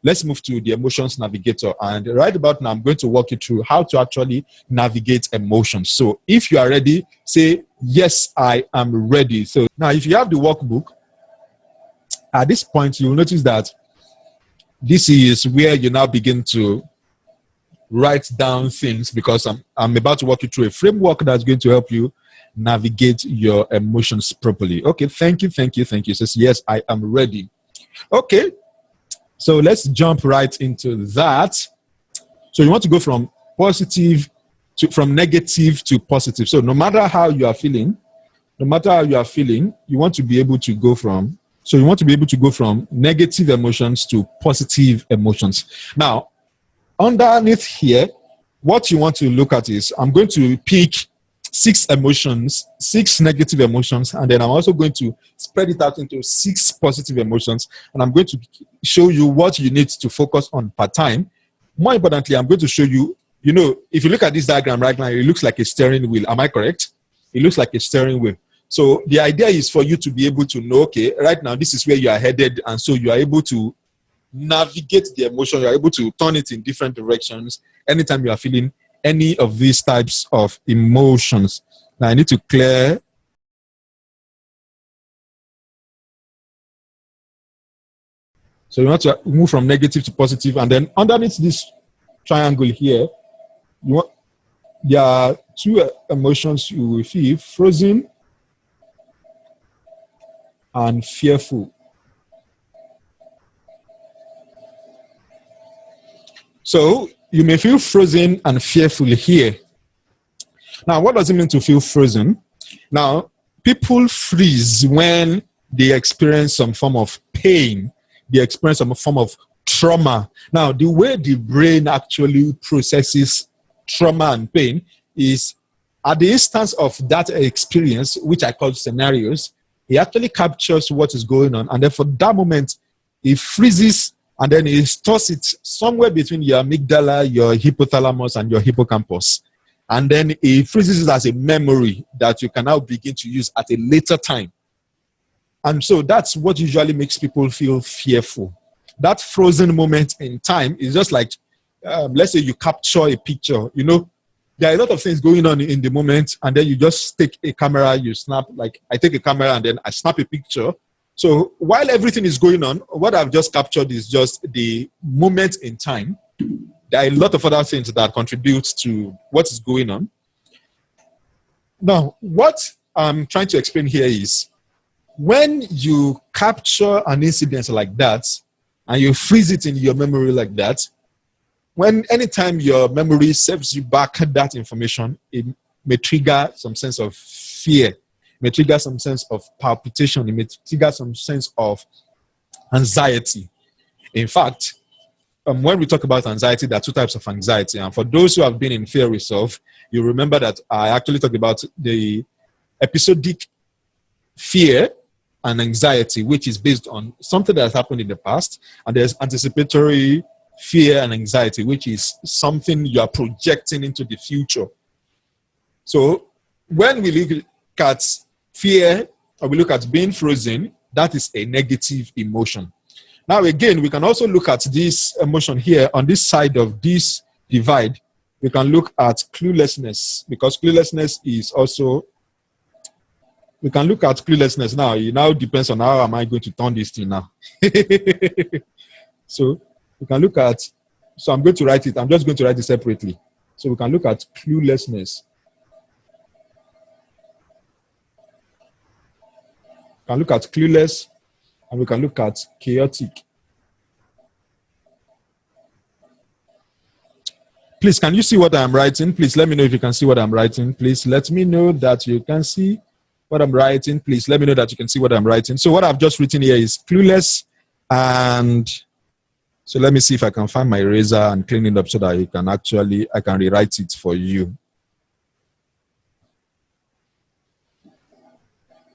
let's move to the Emotions Navigator. And right about now, I'm going to walk you through how to actually navigate emotions. So if you are ready, say, yes, I am ready. So now if you have the workbook, at this point, you'll notice that this is where you now begin to write down things, because I'm about to walk you through a framework that's going to help you navigate your emotions properly. Okay, thank you. Says, yes, I am ready. Okay, so let's jump right into that. So you want to go from negative to positive. So no matter how you are feeling, you want to be able to go from negative emotions to positive emotions. Now, underneath here, what you want to look at is, I'm going to pick 6 negative emotions, and then I'm also going to spread it out into 6 positive emotions, and I'm going to show you what you need to focus on per time. More importantly, I'm going to show you, if you look at this diagram right now, it looks like a steering wheel. Am I correct? It looks like a steering wheel. So the idea is for you to be able to know, okay, right now, this is where you are headed, and so you are able to navigate the emotion. You're able to turn it in different directions anytime you are feeling any of these types of emotions. Now I need to clear. So you want to move from negative to positive, and then underneath this triangle here, there are 2 emotions you will feel: frozen and fearful. So you may feel frozen and fearful here. Now, what does it mean to feel frozen? Now, people freeze when they experience some form of pain. They experience some form of trauma. Now, the way the brain actually processes trauma and pain is, at the instance of that experience, which I call scenarios, it actually captures what is going on. And then for that moment, it freezes, and then it stores it somewhere between your amygdala, your hypothalamus, and your hippocampus. And then it freezes it as a memory that you can now begin to use at a later time. And so that's what usually makes people feel fearful. That frozen moment in time is just like, let's say you capture a picture. There are a lot of things going on in the moment, and then you just take a camera, you snap, like I take a camera and then I snap a picture. So while everything is going on, what I've just captured is just the moment in time. There are a lot of other things that contribute to what is going on. Now, what I'm trying to explain here is, when you capture an incident like that and you freeze it in your memory like that, anytime your memory serves you back that information, it may trigger some sense of fear, it may trigger some sense of palpitation, it may trigger some sense of anxiety. In fact, when we talk about anxiety, there are 2 types of anxiety. And for those who have been in Fear Resolve, you remember that I actually talked about the episodic fear and anxiety, which is based on something that has happened in the past. And there's anticipatory fear and anxiety, which is something you are projecting into the future. So when we look at fear, or we look at being frozen, that is a negative emotion. Now, again, we can also look at this emotion here on this side of this divide. We can look at cluelessness, because cluelessness is also, we can look at cluelessness now. It now depends on how am I going to turn this thing now. So we can look at, so I'm going to write it. I'm just going to write it separately. So we can look at cluelessness. We can look at clueless, and we can look at chaotic. Please, can you see what I'm writing? Please let me know if you can see what I'm writing. Please let me know that you can see what I'm writing. Please let me know that you can see what I'm writing. So what I've just written here is clueless. And so let me see if I can find my eraser and clean it up so that you can actually, I can rewrite it for you.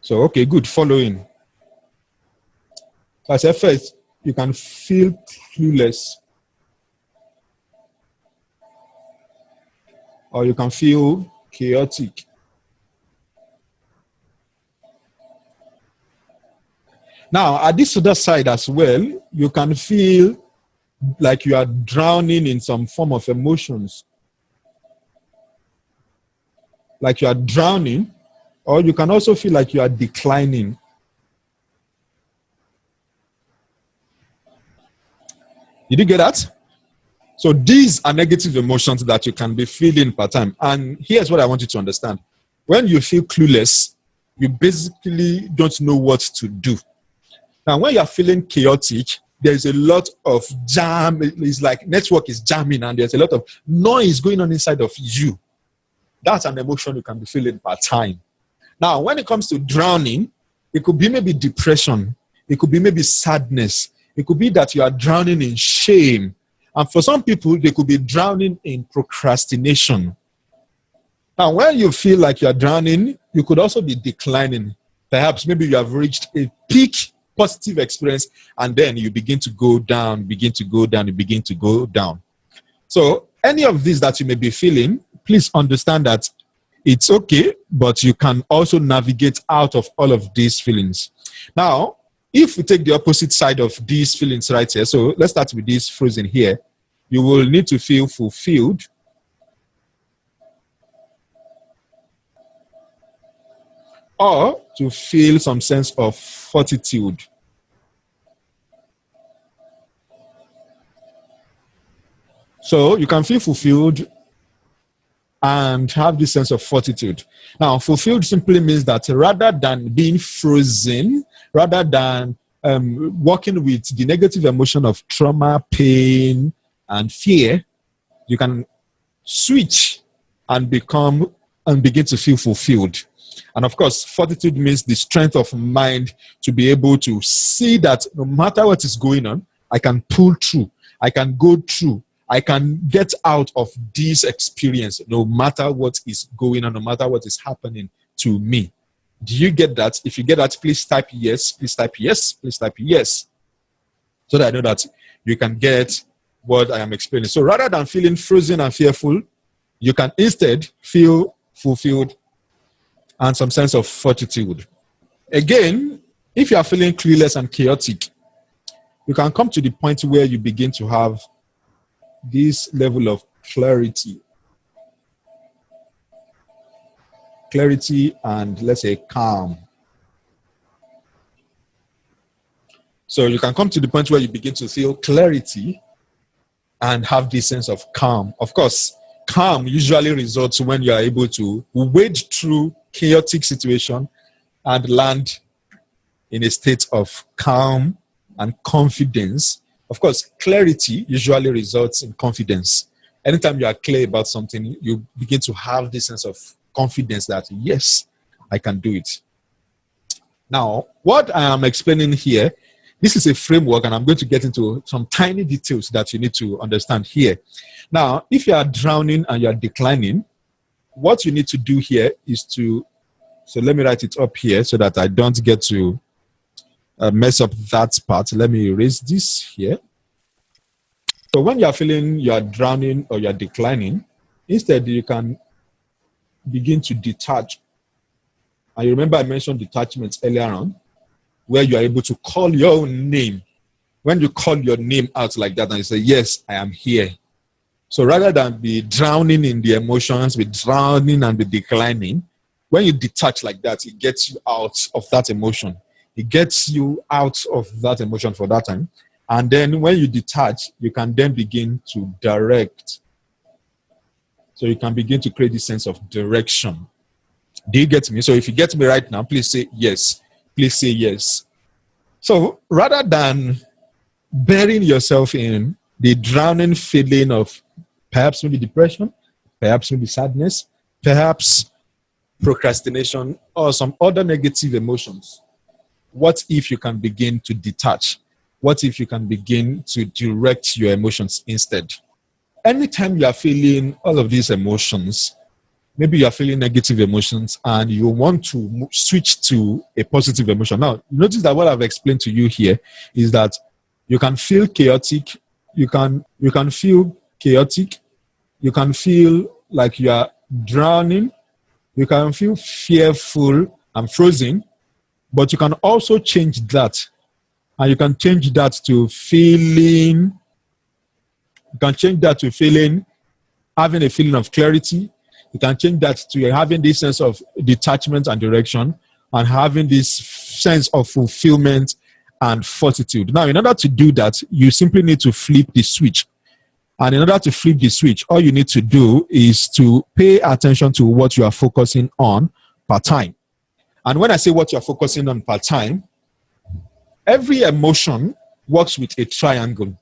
So, okay, good, following. So I said first, you can feel clueless, or you can feel chaotic. Now, at this other side as well, you can feel like you are drowning in some form of emotions, like you are drowning, or you can also feel like you are declining. Did you get that? So these are negative emotions that you can be feeling per time. And here's what I want you to understand. When you feel clueless, you basically don't know what to do. Now, when you're feeling chaotic, there's a lot of jam. It's like network is jamming and there's a lot of noise going on inside of you. That's an emotion you can be feeling per time. Now, when it comes to drowning, it could be maybe depression. It could be maybe sadness. It could be that you are drowning in shame. And for some people, they could be drowning in procrastination. Now, when you feel like you're drowning, you could also be declining. Perhaps maybe you have reached a peak positive experience and then you begin to go down, you begin to go down. So any of these that you may be feeling, please understand that it's okay, but you can also navigate out of all of these feelings. Now, if we take the opposite side of these feelings right here, so let's start with this frozen here. You will need to feel fulfilled, or to feel some sense of fortitude. So you can feel fulfilled and have this sense of fortitude. Now, fulfilled simply means that rather than being frozen, rather than working with the negative emotion of trauma, pain, and fear, you can switch and become and begin to feel fulfilled. And of course, fortitude means the strength of mind to be able to see that no matter what is going on, I can pull through, I can go through, I can get out of this experience no matter what is going on, no matter what is happening to me. Do you get that? If you get that, please type yes, please type yes, please type yes. So that I know that you can get what I am explaining. So rather than feeling frozen and fearful, you can instead feel fulfilled and some sense of fortitude. Again, if you are feeling clueless and chaotic, you can come to the point where you begin to have this level of clarity and let's say calm. So you can come to the point where you begin to feel clarity and have this sense of calm. Of course, calm usually results when you are able to wade through chaotic situation and land in a state of calm and confidence. Of course, clarity usually results in confidence. Anytime you are clear about something, you begin to have this sense of confidence that, yes, I can do it. Now, what I am explaining here, this is a framework, and I'm going to get into some tiny details that you need to understand here. Now, if you are drowning and you are declining, what you need to do here is to, so let me write it up here so that I don't get to mess up that part. Let me erase this here. So when you're feeling you're drowning or you're declining, instead you can begin to detach. And you remember I mentioned detachment earlier on, where you are able to call your own name. When you call your name out like that and you say, yes, I am here. So rather than be drowning in the emotions, be drowning and be declining, when you detach like that, it gets you out of that emotion. It gets you out of that emotion for that time. And then when you detach, you can then begin to direct. So you can begin to create this sense of direction. Do you get me? So if you get me right now, please say yes. Please say yes. So rather than burying yourself in the drowning feeling of perhaps maybe depression, perhaps maybe sadness, perhaps procrastination, or some other negative emotions, what if you can begin to detach? What if you can begin to direct your emotions instead? Anytime you are feeling all of these emotions, maybe you are feeling negative emotions and you want to switch to a positive emotion. Now, notice that what I've explained to you here is that you can feel chaotic, you can feel chaotic, you can feel like you are drowning, you can feel fearful and frozen, but you can also change that. And you can change that to feeling can change that to having a feeling of clarity. You can change that to having this sense of detachment and direction, and having this sense of fulfillment and fortitude. Now, in order to do that, you simply need to flip the switch. And in order to flip the switch, all you need to do is to pay attention to what you are focusing on per time. And when I say what you're focusing on per time, every emotion works with a triangle.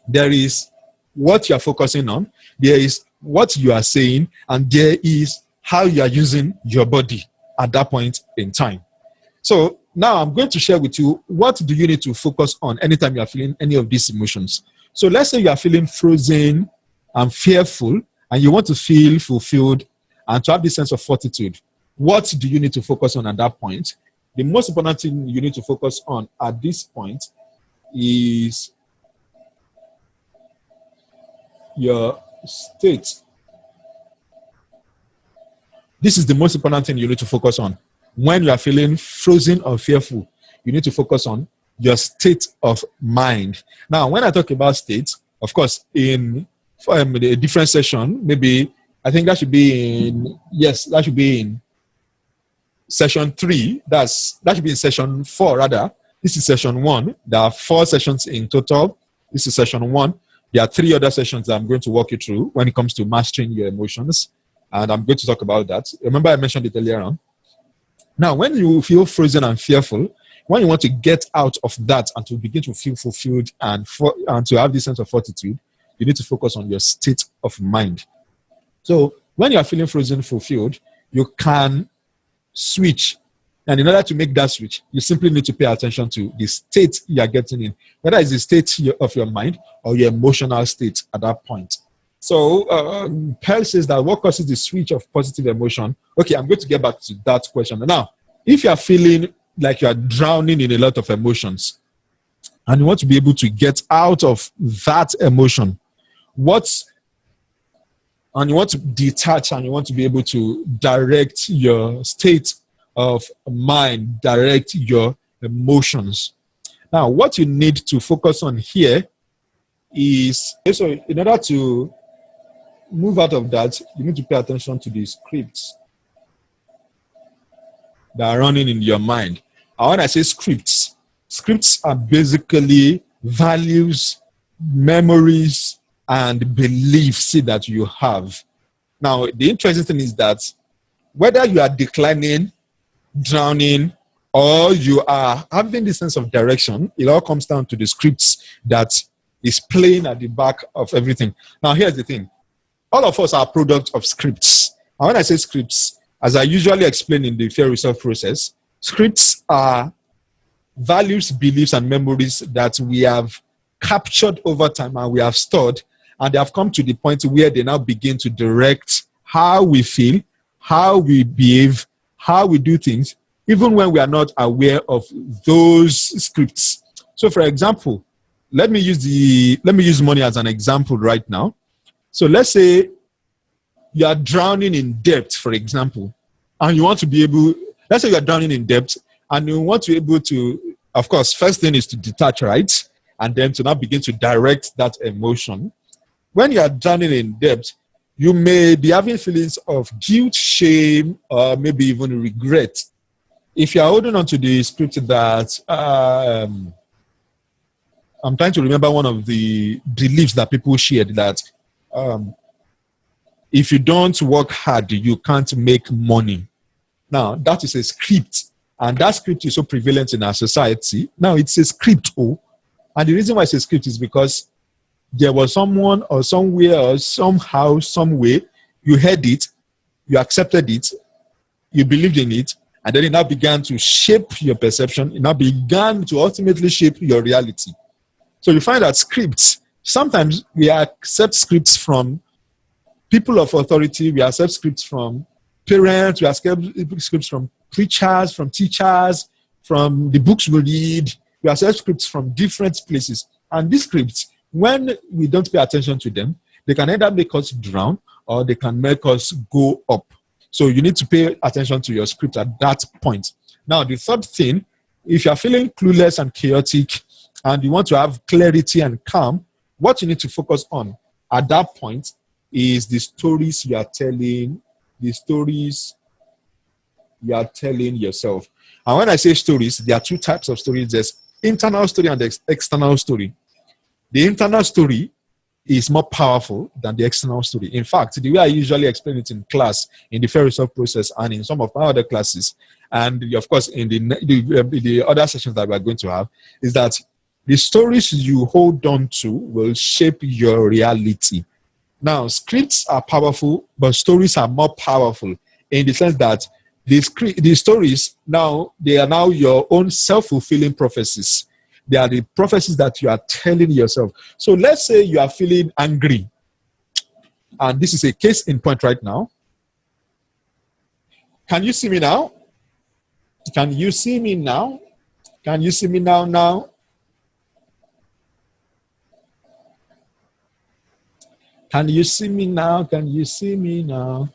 There is what you're focusing on, there is what you are saying, and there is how you are using your body at that point in time. So now I'm going to share with you, what do you need to focus on anytime you are feeling any of these emotions. So let's say you are feeling frozen and fearful, and you want to feel fulfilled and to have this sense of fortitude. What do you need to focus on at that point? The most important thing you need to focus on at this point is your state. This is the most important thing you need to focus on. When you are feeling frozen or fearful, you need to focus on your state of mind. Now, when I talk about state, of course, in a different session, maybe I think that should be in session 3. That should be in session 4 rather. This is session 1. There are 4 sessions in total. This is session 1. There are 3 other sessions that I'm going to walk you through when it comes to mastering your emotions, and I'm going to talk about that. Remember, I mentioned it earlier on. Now, when you feel frozen and fearful, when you want to get out of that and to begin to feel fulfilled and to have this sense of fortitude, you need to focus on your state of mind. So when you are feeling frozen, fulfilled, you can switch. And in order to make that switch, you simply need to pay attention to the state you are getting in, whether it's the state of your mind or your emotional state at that point. So Pearl says that what causes the switch of positive emotion? Okay, I'm going to get back to that question. Now, if you are feeling like you are drowning in a lot of emotions and you want to be able to get out of that emotion, and you want to detach and you want to be able to direct your state of mind, direct your emotions. Now, what you need to focus on here is, so in order to move out of that, you need to pay attention to the scripts that are running in your mind. And when I say scripts are basically values, memories, and beliefs that you have. Now, the interesting thing is that whether you are declining, drowning, or you are having this sense of direction, it all comes down to the scripts that is playing at the back of everything. Now, here's the thing. All of us are a product of scripts. And when I say scripts, as I usually explain in the Fear Yourself process, scripts are values, beliefs, and memories that we have captured over time and we have stored, and they have come to the point where they now begin to direct how we feel, how we behave, how we do things, even when we are not aware of those scripts. So, for example, let me use money as an example right now. So let's say you are drowning in debt, for example, and you want to be able, let's say you are drowning in debt and you want to be able to, of course, first thing is to detach, right? And then to now begin to direct that emotion. When you are drowning in debt, you may be having feelings of guilt, shame, or maybe even regret. If you are holding on to the script that, I'm trying to remember one of the beliefs that people shared that, if you don't work hard, you can't make money. Now, that is a script, and that script is so prevalent in our society. Now, it's a script, and the reason why it's a script is because there was someone or somewhere or somehow, some way, you heard it, you accepted it, you believed in it, and then it now began to shape your perception. It now began to ultimately shape your reality. So you find that scripts, sometimes we accept scripts from people of authority, we accept scripts from parents, we accept scripts from preachers, from teachers, from the books we read, we accept scripts from different places. And these scripts, when we don't pay attention to them, they can either make us drown or they can make us go up. So you need to pay attention to your script at that point. Now, the third thing, if you're feeling clueless and chaotic and you want to have clarity and calm, What you need to focus on at that point is the stories you are telling, the stories you are telling yourself. And when I say stories, there are two types of stories. There's internal story and external story. The internal story is more powerful than the external story. In fact, the way I usually explain it in class, in the fair result process, and in some of my other classes, and of course in the other sessions that we're going to have, is that the stories you hold on to will shape your reality. Now, scripts are powerful, but stories are more powerful in the sense that the stories now, they are now your own self-fulfilling prophecies. They are the prophecies that you are telling yourself. So let's say you are feeling angry, and this is a case in point right now. Can you see me now? Can you see me now? Can you see me now? Can you see me now? Can you see me now?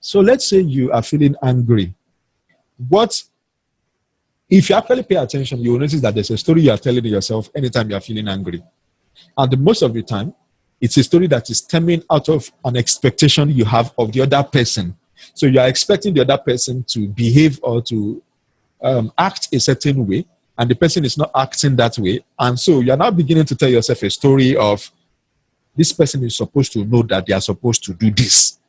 So let's say you are feeling angry. What if you actually pay attention, you will notice that there's a story you are telling yourself anytime you are feeling angry. And the most of the time, it's a story that is stemming out of an expectation you have of the other person. So you are expecting the other person to behave or to act a certain way, and the person is not acting that way. And so you're now beginning to tell yourself a story of this person is supposed to know that they are supposed to do this.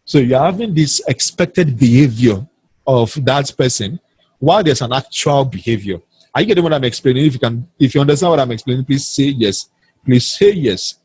So you're having this expected behavior of that person while there's an actual behavior. Are you getting what I'm explaining? If you understand what I'm explaining, please say yes. Please say yes.